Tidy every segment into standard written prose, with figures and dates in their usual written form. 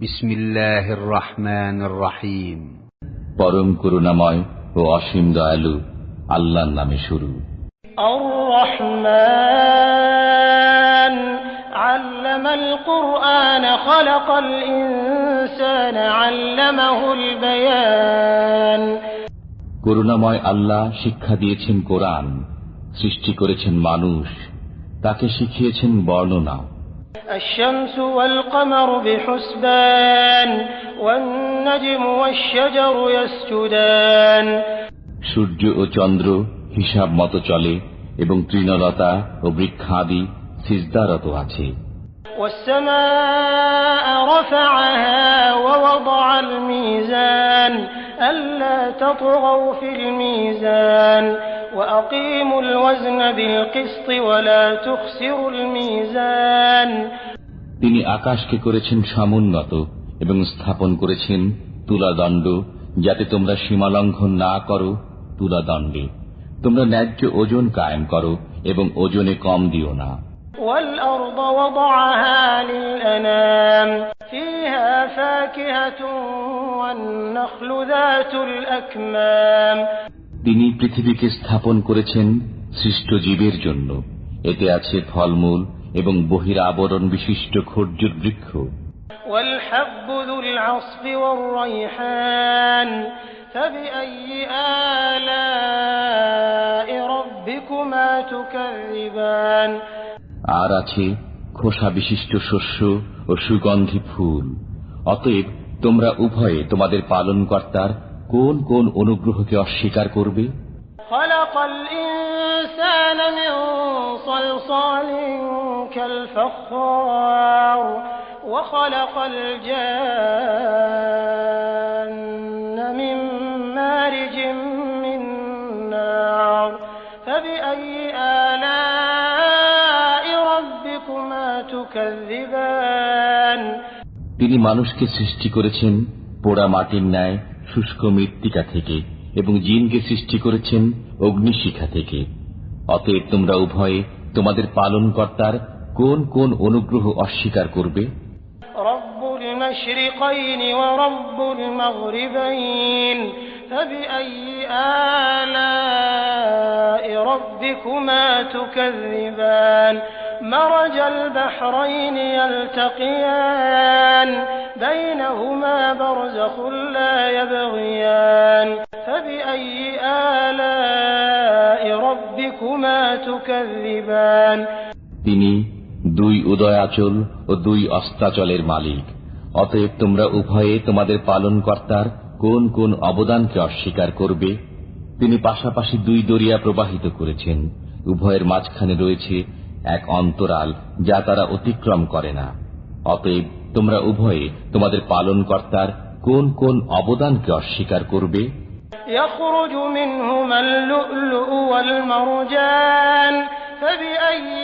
বিসমিল্লাহির রহমানির রহিম। পরম করুণাময় ও অসীম দয়ালু আল্লাহর নামে শুরু। আর রহমান আল্লামাল কুরআন খালাকাল ইনসানা আল্লামাহুল বায়ান। করুণাময় আল্লাহ শিক্ষা দিয়েছেন কোরআন, সৃষ্টি করেছেন মানুষ, তাকে শিখিয়েছেন বর্ণনা। الشمس والقمر بحسبان والنجم والشجر يسجدان। সূর্য ও চন্দ্র হিসাব মতো চলে এবং তৃণলতা ও বৃক্ষাদি সিজদারত আছে। والسماء رفعها ووضع الميزان ألا تطغوا في الميزان وأقيموا الوزن بالقسط ولا تخسروا الميزان। তিনি আকাশকে করেছেন সমুন্নত এবং স্থাপন করেছেন তুলাদণ্ড, যাতে তোমরা সীমালঙ্ঘন না করো তুলাদণ্ডে। তোমরা ন্যায্য ওজন কায়েম করো এবং ওজনে কম দিও না। والأرض وضعها للأنام فيها فاكهة والنخل ذات الأكمام। তিনি পৃথিবীকে স্থাপন করেছেন সৃষ্ট জীবের জন্য, এতে আছে ফলমূল এবং বহির আবরণ বিশিষ্ট খর্জুর বৃক্ষ। والحب ذو العصف والريحان فبأي آلاء ربكما تكذبان। আর আছে খোসা বিশিষ্ট শস্য ও সুগন্ধি ফুল। অতএব তোমরা উভয়ে তোমাদের পালনকর্তার কোন কোন অনুগ্রহকে অস্বীকার করবে? খলাকাল ইনসানা মিন সালসালিন কালফাখার ওয়া খলাকাল জান্না মিন মারিজিন মিন নার ফাবিআইয়ি আলা'i রাব্বিকুমা তুকাযযিবান। তিনি মানুষকে সৃষ্টি করেছেন পোড়া মাটির ন্যায় শুষ্ক মৃত্তিকা থেকে এবং জিনকে সৃষ্টি করেছেন অগ্নিশিখা থেকে। অতএব তোমরা উভয়ে তোমাদের পালনকর্তার কোন কোন অনুগ্রহ অস্বীকার করবে? রব্বুল মাশরিকাইনি ওয়া রব্বুল মাগরিবাইন ফাবিআইয়ি আলা'i রাব্বিকুমা তুকাযযিবান। مرج البحرين يلتقيان بينهما برزخ لا يبغيان فبأي آلاء ربكما تكذبان। তিনি দুই উদয়াচল ও দুই অস্তাচলের মালিক। অতএব তোমরা উভয়ে তোমাদের পালনকর্তার কোন কোন অবদানকে অস্বীকার করবে? তিনি পাশাপাশি দুই দরিয়া প্রবাহিত করেছেন, উভয়ের মাঝখানে রয়েছে এক অন্তরাল যা তারা অতিক্রম করে না। অতএব তোমরা উভয়ে তোমাদের পালনকর্তার কোন কোন অবদানকে অস্বীকার করবে? يخرج منهما اللؤلؤ والمرجان فبأي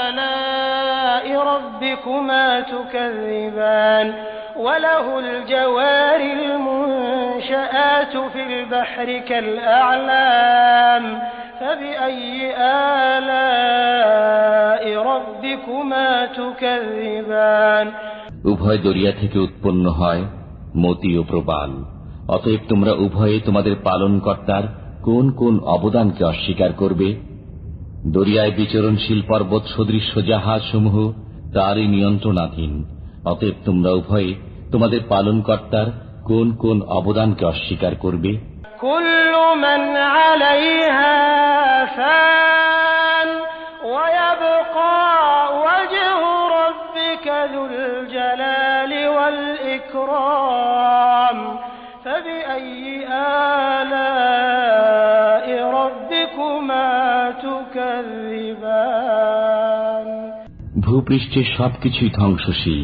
آلاء ربكما تكذبان وله الجوار المنشآت في البحر كالأعلام فبأي آلاء ربكما تكذبان। উভয় দরিয়া থেকে উৎপন্ন হয় মতি ও প্রবাল। অতএব তোমরা উভয়ে তোমাদের পালনকর্তার কোন কোন অবদানকে অস্বীকার করবে? দরিয়ায় বিচরণশীল পর্বত সদৃশ জাহাজ সমূহ তারই নিয়ন্ত্রণাধীন। অতএব তোমরা উভয়ে তোমাদের পালনকর্তার কোন কোন অবদানকে অস্বীকার করবে? কুল্লু মান আলাইহা ফান ওয়া ইয়াবকা ওয়াজহু রাব্বিকা যুল জালালি ওয়াল ইকরাম ফাবিআইয়ি আলা'i রাব্বিকুমা তুকাযযিবান। ভূপৃষ্ঠের সবকিছুই ধ্বংসশীল,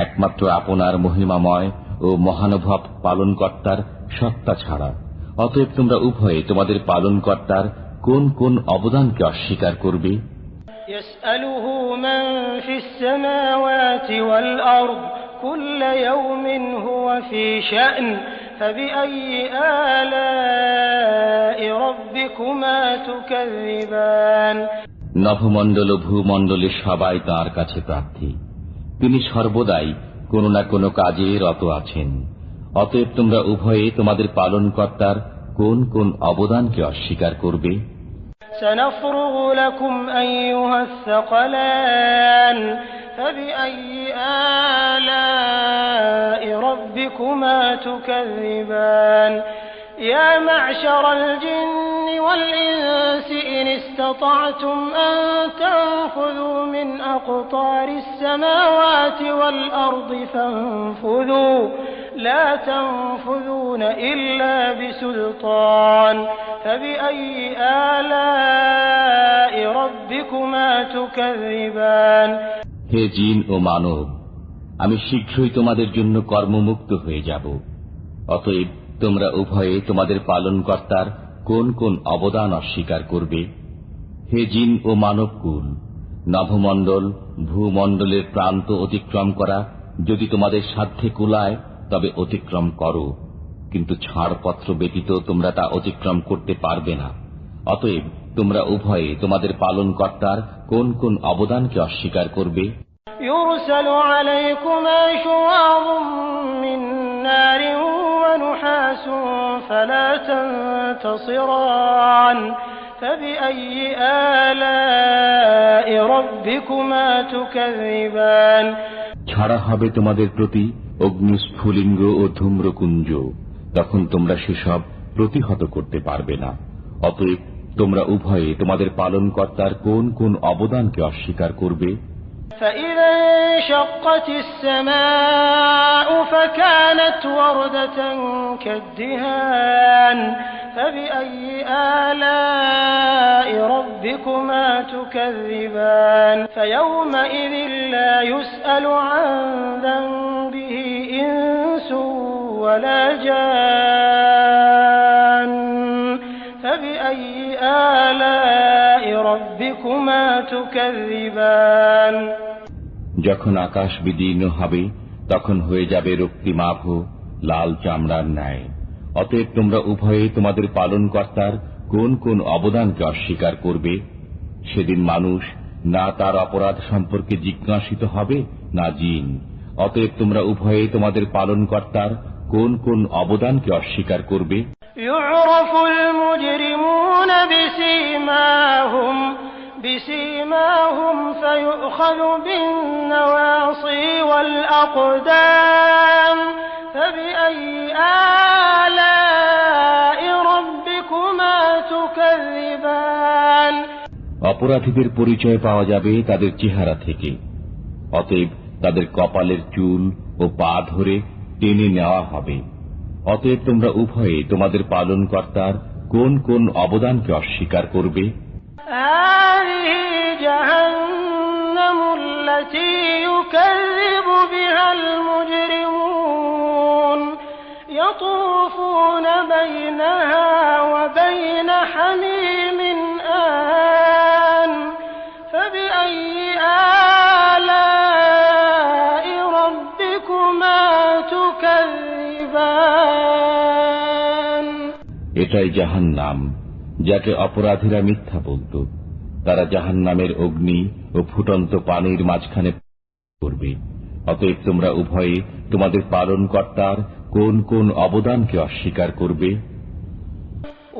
একমাত্র আপনার মহিমাময় ও মহানুভব পালনকর্তার সত্তা ছাড়া। অতএব তোমরা উভয়ে তোমাদের পালনকর্তার কোন কোন অবদানকে অস্বীকার করবে? ইয়াসআলুহু মান ফিস সামাওয়াতি ওয়াল আরদ কুল্লু ইয়াওমিন হুয়া ফি শা'n ফাবিআইয়ি আলা'i রাব্বিকুমা তুকাযযিবান। নভমণ্ডল ও ভূমণ্ডলের সবাই তাঁর কাছে প্রার্থী। তিনি সর্বদাই কোনো না কোনো কাজে রত আছেন। অতএব তোমরা উভয়ে তোমাদের পালনকর্তার কোন কোন অবদানকে অস্বীকার করবে? سنفرغ لكم أيها الثقلان فبأي آلاء ربكما تكذبان يا معشر الجن والإنس إن استطعتم أن تنفذوا من أقطار السماوات والأرض فانفذوا لا تنفذون إلا بسلطان فبأي آلاء ربكما تكذبان হে জিন ও মানব, আমি শীঘ্রই তোমাদের জন্য কর্মমুক্ত হয়ে যাব। অতএব তোমরা উভয়ে তোমাদের পালনকর্তার কোন কোন অবদান অস্বীকার করবে? হে জিন ও মানবকুল, নভমণ্ডল ভূমণ্ডলের প্রান্ত অতিক্রম করা যদি তোমাদের সাধ্যে কুলায় তবে অতিক্রম করো, কিন্তু ছাড়পত্র ব্যতীত তোমরা তা অতিক্রম করতে পারবে না। অতএব তোমরা উভয়ে তোমাদের পালনকর্তার কোন কোন অবদানকে অস্বীকার করবে? يرسل عليكما شواظ من نار ونحاس فلا تنتصران فبأي آلاء ربكما تكذبان ছাড়া হবে তোমাদের প্রতি অগ্নিস্ফুলিঙ্গ ও ধূম্রকুঞ্জ, তখন তোমরা সেসব প্রতিহত করতে পারবে না। অতএব তোমরা উভয়ে তোমাদের পালনকর্তার কোন কোন অবদানকে অস্বীকার করবে? فإذا انشقت السماء فكانت وردة كالدهان فبأي آلاء ربكما تكذبان فيومئذ لا يسأل عن ذنبه إنس ولا جان فبأي آلاء ربكما تكذبان যখন আকাশ বিদীর্ণ হবে তখন হয়ে যাবে রক্তিমাভ লাল চামড়ার ন্যায়। অতএব তোমরা উভয়ে তোমাদের পালনকর্তার কোন কোন অবদানকে অস্বীকার করবে? সেদিন মানুষ না তার অপরাধ সম্পর্কে জিজ্ঞাসিত হবে না জিন। অতএব তোমরা উভয়ে তোমাদের পালনকর্তার কোন কোন অবদানকে অস্বীকার করবে? يعرف المجرمون بسيماهم فيؤخذ بالنواصي والأقدام فبأي آلاء ربكما تكذبان অপরাধীদের পরিচয় পাওয়া যাবে তাদের চেহারা থেকে। অতএব তাদের কপালের চুল ও পা ধরে টেনে নেওয়া হবে। অতএব তোমরা উভয়ে তোমাদের পালনকর্তার কোন কোন অবদানকে অস্বীকার করবে? هذه جهنم التي يكذب بها المجرمون يطوفون بينها وبين حميم آن فبأي آلاء ربكما تكذبان এটাই জাহান্নাম, যাকে অপরাধীরা মিথ্যা বলত। তারা জাহান্নামের অগ্নি ও ফুটন্ত পানির মাঝখানে করবে। অতএব তোমরা উভয়ে তোমাদের পালনকর্তার কোন কোন অবদানকে অস্বীকার করবে?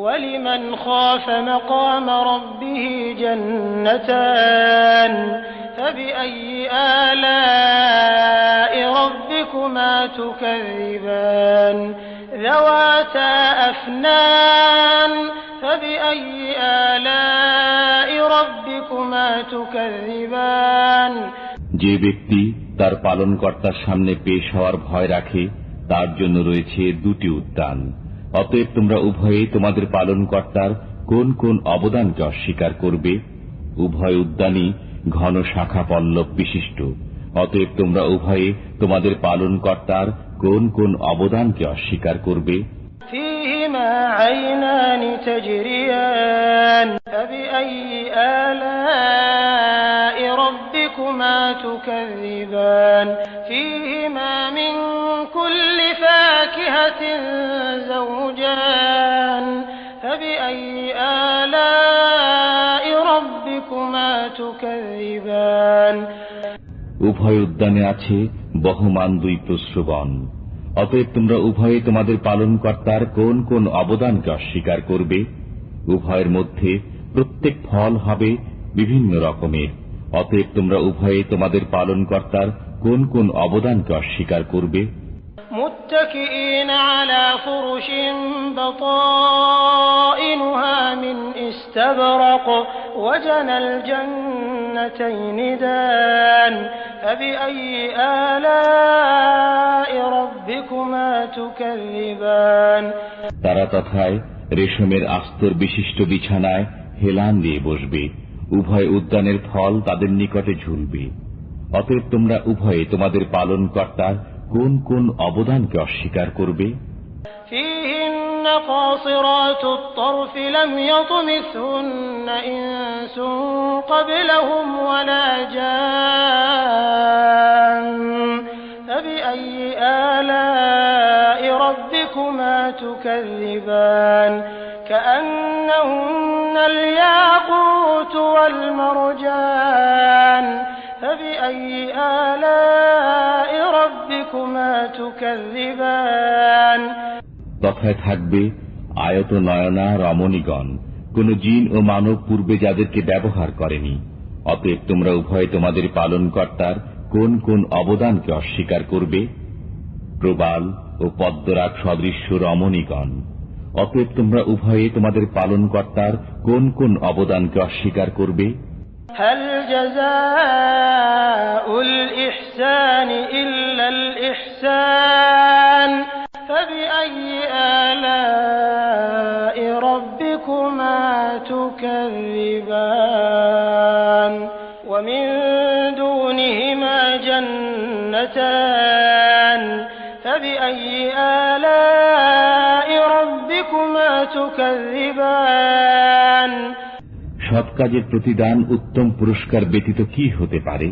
ولمن خاف مقام ربه جنتان فبأي آلاء ربكما تكذبان ذواتا أفنان فبأي آلاء ربكما تكذبان যে ব্যক্তি তার পালনকর্তার সামনে পেশ হওয়ার ভয় রাখে তার জন্য রয়েছে দুটি উদ্যান। অতএব তোমরা উভয়ে তোমাদের পালনকর্তার কোন কোন অবদানকে অস্বীকার করবে? উভয় উদ্যানই ঘন শাখা পল্লব বিশিষ্ট। অতএব তোমরা উভয়ে তোমাদের পালনকর্তার কোন কোন অবদানকে অস্বীকার করবে? فيهما عينان تجريان فبأي آلاء ربكما تكذبان فيهما من كل فاكهة زوجان فبأي آلاء ربكما تكذبان উভয় উদ্যানে আছে বহমান দুই প্রশ্রবণ। অতএব তোমরা উভয়ে তোমাদের পালনকর্তার কোন কোন অবদানকে অস্বীকার করবে? উভয়ের মধ্যে প্রত্যেক ফল হবে বিভিন্ন রকমের। অতএব তোমরা উভয়ে তোমাদের পালনকর্তার কোন কোন অবদানকে অস্বীকার করবে? মুত্তাকিইন আলা ফুরুশিন বাতাইনুহা মিন ইস্তাবরাক ওয়া জানাল জান্নাতাইন দান ফাবিআইয়ি আলাই রাব্বিকুমা তুকাযিবান। তারা তথায় রেশমের আস্তর বিশিষ্ট বিছানায় হেলান দিয়ে বসবে, উভয় উদ্যানের ফল তাদের নিকটে ঝুলবে। অতএব তোমরা উভয়ে তোমাদের পালনকর্তার কোন কোন অবদানকে অস্বীকার করবে? ফীহিন্না কাসিরাতুত তরফ লাম ইয়াতমিসহুন্না ইনসুন ক্বাবলাহুম ওয়ালা জান ফাবিআইয়ি আলাই রাব্বিকুমা তুকাযিবান কাআন্নাহুন্নাল ইয়াকুত ওয়াল মারজান ফাবিআইয়ি আলাই রাব্বিকুমা তুকাযিবান। তথায় থাকবে আয়ত নয়না রমণীগণ, কোন জিন ও মানব পূর্বে যাদেরকে ব্যবহার করেনি। অতএব তোমরা উভয়ে তোমাদের পালনকর্তার কোন কোন অবদানকে অস্বীকার করবে? প্রবাল ও পদ্মরাগ সদৃশ্য রমণীগণ। অতএব তোমরা উভয়ে তোমাদের পালনকর্তার কোন কোন অবদানকে অস্বীকার করবে? হাল জাযাউল ইহসানি ইল্লাল ইহসান ফাবিআইয়ি আলাই রাব্বিকুমা তুকাযিবান ওয়া মিন দুনিহিমা জান্নাতান ফাবিআইয়ি আলাই রাব্বিকুমা তুকাযিবান। সৎ কাজের প্রতিদান উত্তম পুরস্কার ব্যতীত কি হতে পারে?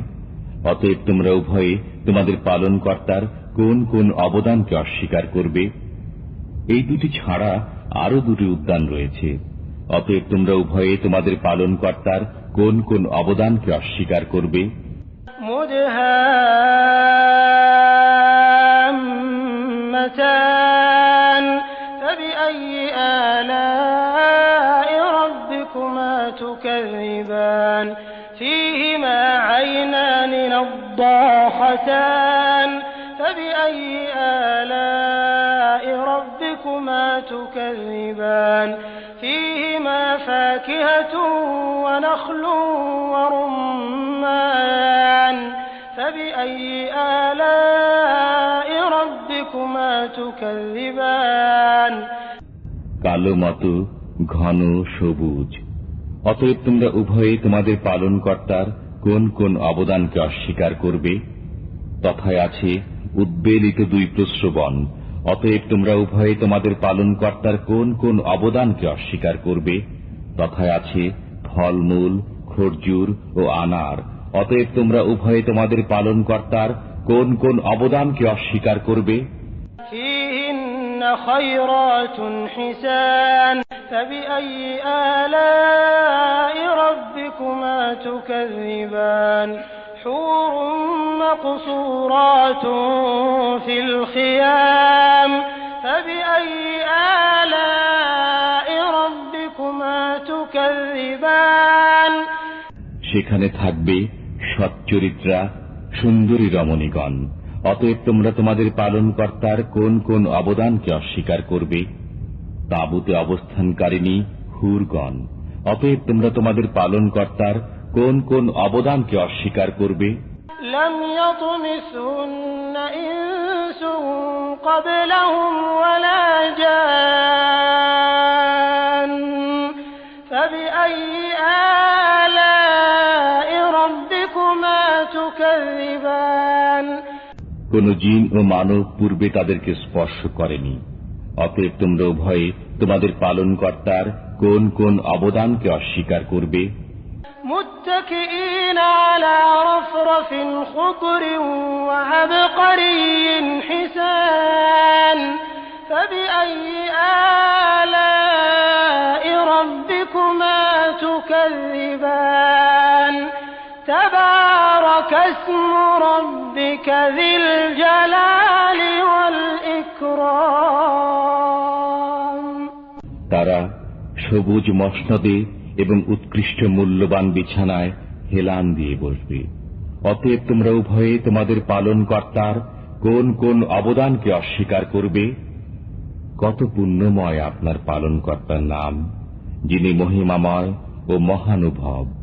অতএব তোমরা উভয়ে তোমাদের পালনকর্তার কোন কোন অবদানকে অস্বীকার করবে? এই দুটি ছাড়া আরো দুটি উদ্যান রয়েছে। অতএব তোমরা উভয়ে তোমাদের পালনকর্তার কোন কোন অবদানকে অস্বীকার করবে? মুদহাম্মাতান ফাবিআইয়ি আলাই রাব্বিকুমা তুকাযিবান ফীহিমা আইনান নাদ্দাখাতান ফাবিআইয়ি আলাই রাব্বিকুমা তুকাযিবান فيهما فاكهة ونخل ورمان فبأي آلاء ربكما تكذبان। কালো মতো ঘন সবুজ। অতএব তোমরা উভয়ে তোমাদের পালনকর্তার কোন কোন অবদানকে অস্বীকার করবে? তথায় আছে উদ্বেলিত দুই প্রশ্রবণ। অতএব তোমরা উভয়ে তোমাদের পালনকর্তার কোন কোন অবদানকে অস্বীকার করবে? তথায় আছে ফলমূল, খরজুর ও আনার। অতএব তোমরা উভয়ে তোমাদের পালনকর্তার কোন কোন অবদানকে অস্বীকার করবে? ফীহিন্না খায়রাতুন হিসান ফাবিআইয়ি আলাই রাব্বিকুমা তুকাযিবান হুরুম মাকসুরাতুন ফিল খিয়াম ফাবিআইয়ি আলাই রাব্বিকুমা তুকাযিবান। সেখানে থাকবে সচ্চরিত্রা সুন্দরী রমণীগণ। অতএব তোমরা তোমাদের পালনকর্তার কোন কোন অবদানকে অস্বীকার করবে? তাঁবুতে অবস্থানকারিণী হুরগণ। অতএব তোমরা তোমাদের পালনকর্তার কোন কোন অবদানকে অস্বীকার করবে? লাম ইয়াতমিসহুন্না ইনসুন ক্বাবলাহুম ওয়ালা জান ফাবিআইয়ি আলাই রাব্বিকুমা তুকাযিবান। কোন জিন ও মানব পূর্বে তাদেরকে স্পর্শ করেনি। অতএব তোমরা উভয়ে তোমাদের পালনকর্তার কোন কোন অবদানকে অস্বীকার করবে? মুত্তাকিইন আলা রাফরাফিন খুদরিন ওয়া আবকারিয়্যিন হিসান ফাবিআইয়ি আলাই রাব্বিকুমা তুকাযিবান তাবারাকা اسم ربك ذي الجلال والإكرام তারা সবুজ মসনদে এবং উৎকৃষ্ট মূল্যবান বিছানায় হেলান দিয়ে বসবে। অতএব তোমরা উভয়ে তোমাদের পালনকর্তার কোন কোন অবদানকে অস্বীকার করবে? কত পুণ্যময় আপনার পালনকর্তার নাম, যিনি মহিমাময় ও মহানুভব।